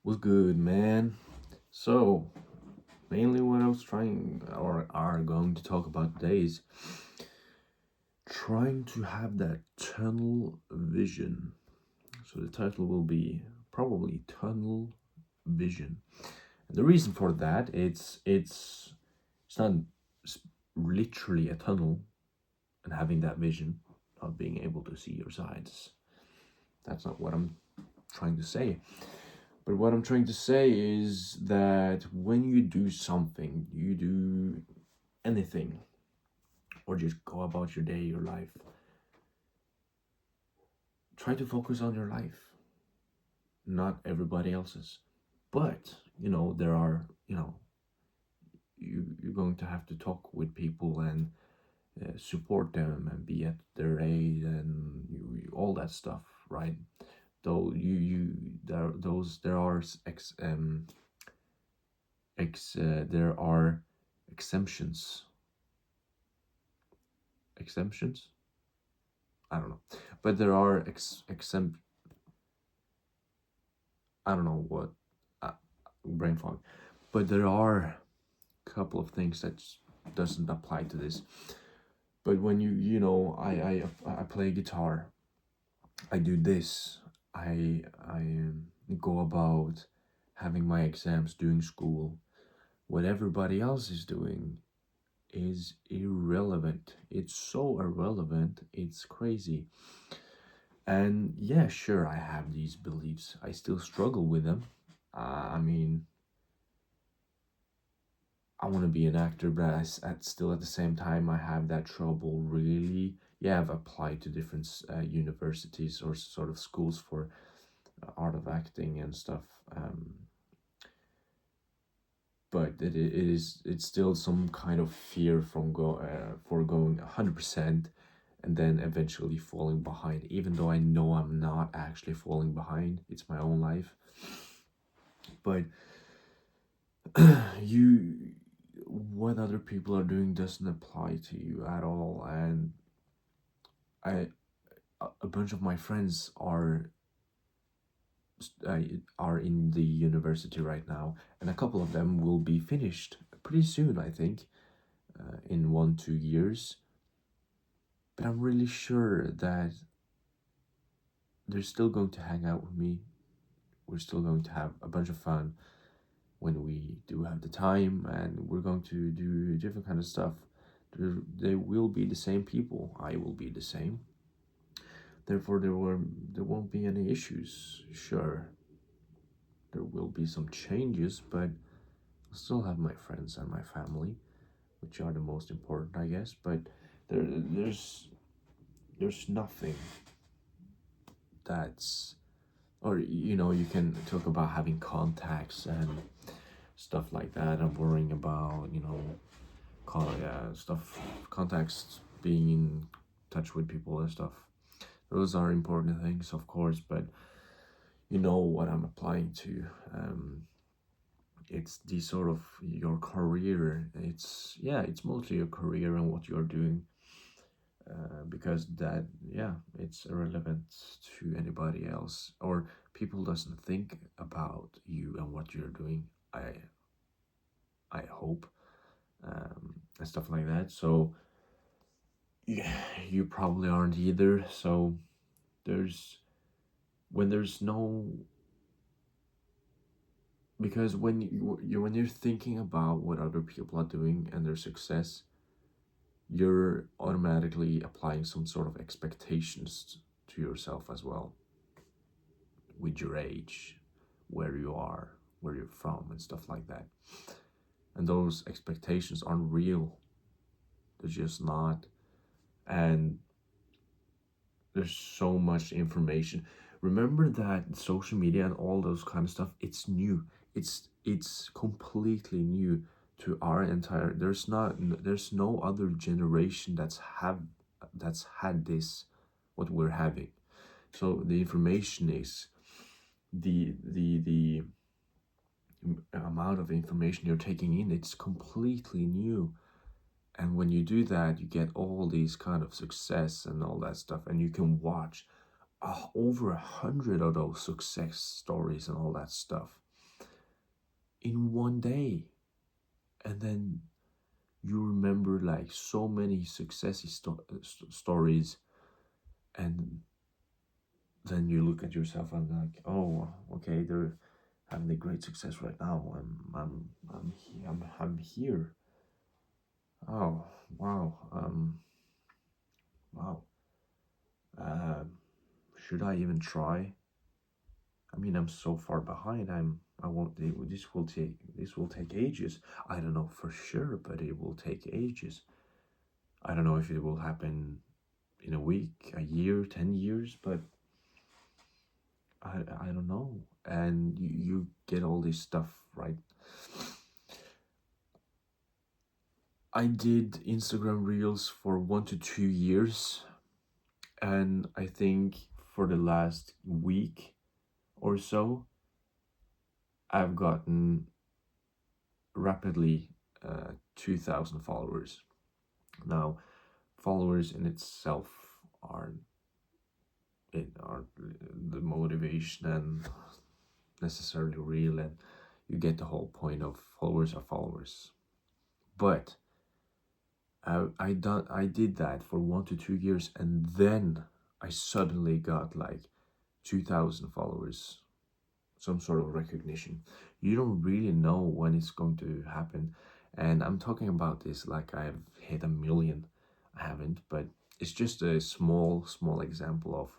Was good, man. So, mainly what I was trying or are going to talk about today is trying to have that tunnel vision. So, the title will be probably Tunnel Vision. And the reason for that it's not literally a tunnel and having that vision, not being able to see your sides. That's not what I'm trying to say. But what I'm trying to say is that when you do something, you do anything, or just go about your day, your life, try to focus on your life, not everybody else's. But, there are, you're going to have to talk with people and support them and be at their aid and all that stuff, right? Though there are there are exemptions. Exemptions? I don't know, but there are exempt. I don't know what uh, brain fog, but there are a couple of things that doesn't apply to this. But when I play guitar, I do this. I go about having my exams, doing school. What everybody else is doing is irrelevant. It's so irrelevant. It's crazy. And yeah, sure, I have these beliefs. I still struggle with them. I mean, I want to be an actor, but still at the same time, I have that trouble really. Yeah, I've applied to different universities or sort of schools for art of acting and stuff. But it's still some kind of fear from for going 100% and then eventually falling behind, even though I know I'm not actually falling behind. It's my own life. But you what other people are doing doesn't apply to you at all. And I a bunch of my friends uh, are in the university right now, and a couple of them will be finished pretty soon, I think, in 1-2 years. But I'm really sure that they're still going to hang out with me. We're still going to have a bunch of fun when we do have the time, and we're going to do different kind of stuff. They will be the same people. I will be the same. Therefore, there won't be any issues. Sure, there will be some changes, but I'll still have my friends and my family, which are the most important, I guess. But there's nothing that's or you can talk about having contacts and stuff like that. I'm worrying about stuff, contacts, being in touch with people and stuff. Those are important things, of course, but you know what I'm applying to. It's the sort of your career. It's mostly your career and what you're doing, because that, yeah, it's irrelevant to anybody else, or people doesn't think about you and what you're doing. I hope, and stuff like that. So yeah, you probably aren't either. So there's when there's no because when you're thinking about what other people are doing and their success, you're automatically applying some sort of expectations to yourself as well, with your age, where you are, where you're from, and stuff like that. And those expectations aren't real. They're just not. And there's so much information. Remember that social media and all those kind of stuff, it's new. It's completely new to our entire there's no other generation that's had this what we're having. So the information is the amount of information you're taking in, it's completely new. And when you do that, you get all these kind of success and all that stuff, and you can watch over 100 of those success stories and all that stuff. in one day. And then you remember like so many stories, and then you look at yourself and like, oh, okay, they're having a great success right now. I'm here. Oh, wow. Wow. Um, should I even try? I mean, I'm so far behind. I won't. This will take ages. I don't know for sure, but it will take ages. I don't know if it will happen in a week, a year, 10 years, but I don't know. And you get all this stuff, right? I did Instagram Reels for 1 to 2 years, and I think for the last week or so, I've gotten rapidly 2,000 followers. Now, followers in itself are are the motivation and necessarily real, and you get the whole point of followers are followers. But I did that for 1 to 2 years, and then I suddenly got like 2,000 followers, some sort of recognition. You don't really know when it's going to happen, and I'm talking about this like I've hit 1 million. I haven't, but it's just a small example of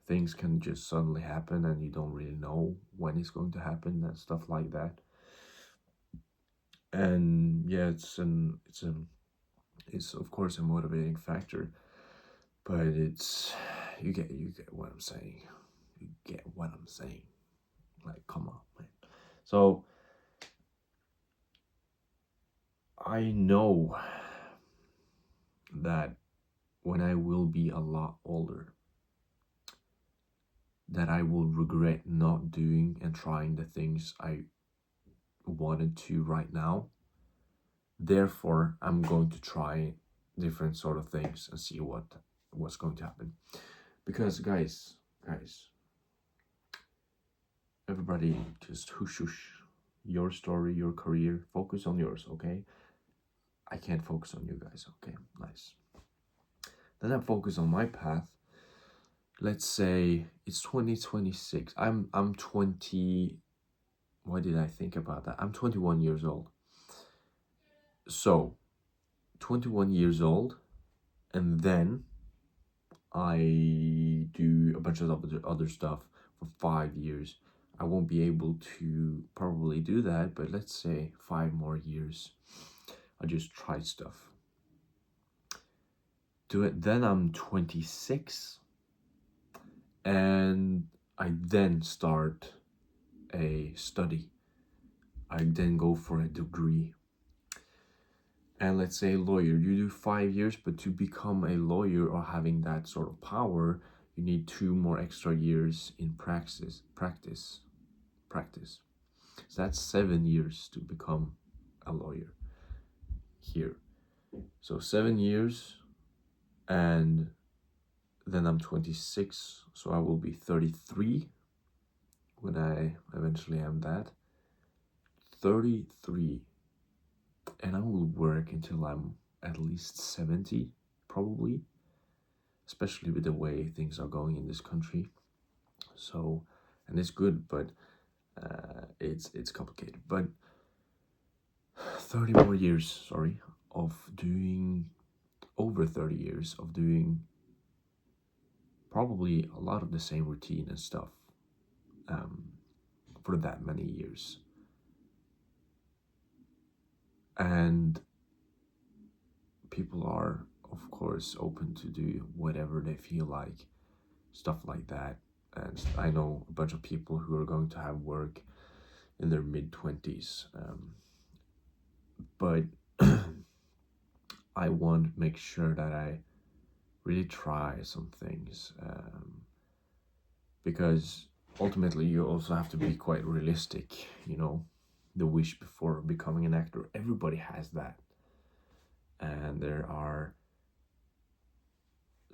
things can just suddenly happen, and you don't really know when it's going to happen and stuff like that. And yeah, it's of course a motivating factor, but it's you get what I'm saying. You get what I'm saying. Like, come on, man. So I know that when I will be a lot older, that I will regret not doing and trying the things I wanted to right now. Therefore, I'm going to try different sort of things and see what's going to happen. Because guys, everybody just hush. Your story, your career, focus on yours, okay? I can't focus on you guys, okay? Nice. Then I focus on my path. Let's say it's 2026. I'm 20. Why did I think about that? I'm 21 years old. So, 21 years old, and then I do a bunch of other stuff for 5 years. I won't be able to probably do that, but let's say 5 more years. I just try stuff. Do it. Then I'm 26, and I then start a study. I then go for a degree. And let's say lawyer, you do 5 years, but to become a lawyer or having that sort of power, you need 2 more extra years in practice. So that's 7 years to become a lawyer here. So 7 years, and then I'm 26, so I will be 33 when I eventually am that. 33, and I will work until I'm at least 70, probably, especially with the way things are going in this country. So, and it's good, but it's complicated. But 30 more years, sorry, of doing over 30 years of doing probably a lot of the same routine and stuff for that many years. And people are, of course, open to do whatever they feel like, stuff like that. And I know a bunch of people who are going to have work in their mid-20s. But I want to make sure that I really try some things, because ultimately you also have to be quite realistic, the wish before becoming an actor. Everybody has that. And there are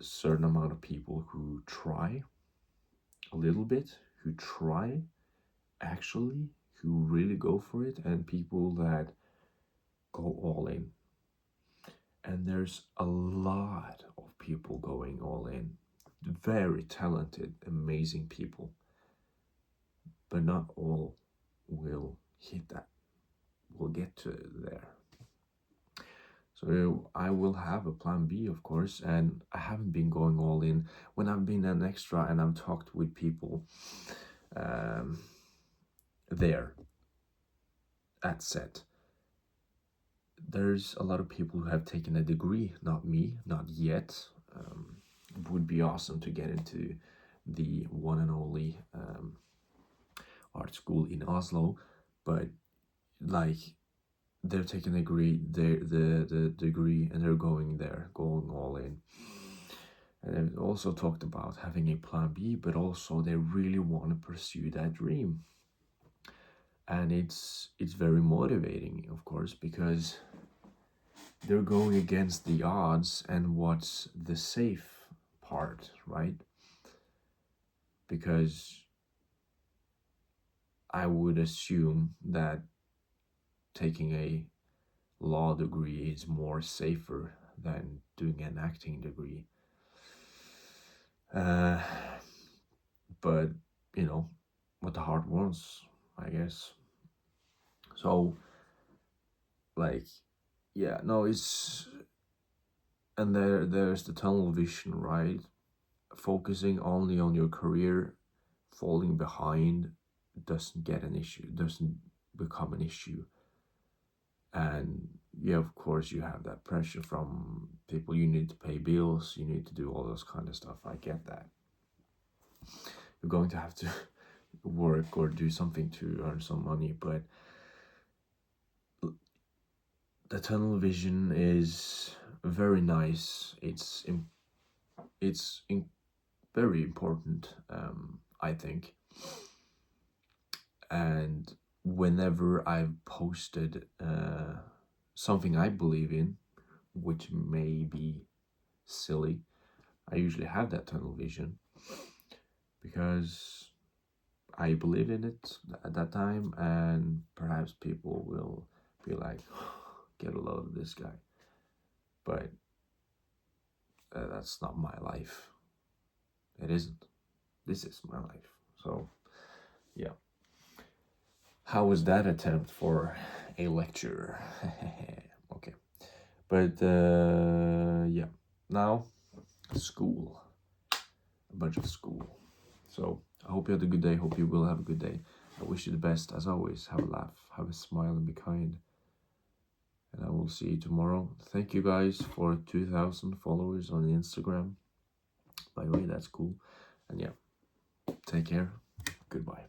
a certain amount of people who try a little bit, who try actually, who really go for it and people that go all in. And there's a lot of people going all in. Very talented, amazing people. But not all will hit that, will get to there. So I will have a plan B, of course, and I haven't been going all in. When I've been an extra and I've talked with people there at set, there's a lot of people who have taken a degree, not me, not yet. It would be awesome to get into the one and only art school in Oslo, but like they're taking a degree, the degree, and they're going there, going all in. And they've also talked about having a plan B, but also they really want to pursue that dream. And it's very motivating, of course, because they're going against the odds and what's the safe part, right? Because I would assume that taking a law degree is more safer than doing an acting degree. But, you know, what the heart wants, I guess. So, like, yeah, no, it's... And there's the tunnel vision, right? Focusing only on your career, falling behind doesn't get an issue, doesn't become an issue. And yeah, of course you have that pressure from people. You need to pay bills, you need to do all those kind of stuff. I get that. You're going to have to work or do something to earn some money, but the tunnel vision is very nice. It's very important, I think. And whenever I've posted something I believe in, which may be silly, I usually have that tunnel vision because I believe in it at that time, and perhaps people will be like, get a load of this guy. But that's not my life. It isn't. This is my life. So, yeah. How was that attempt for a lecture? Okay. But, yeah. Now, school. A bunch of school. So, I hope you had a good day. Hope you will have a good day. I wish you the best. As always, have a laugh, have a smile, and be kind. And I will see you tomorrow. Thank you guys for 2,000 followers on Instagram. By the way, that's cool. And yeah, take care. Goodbye.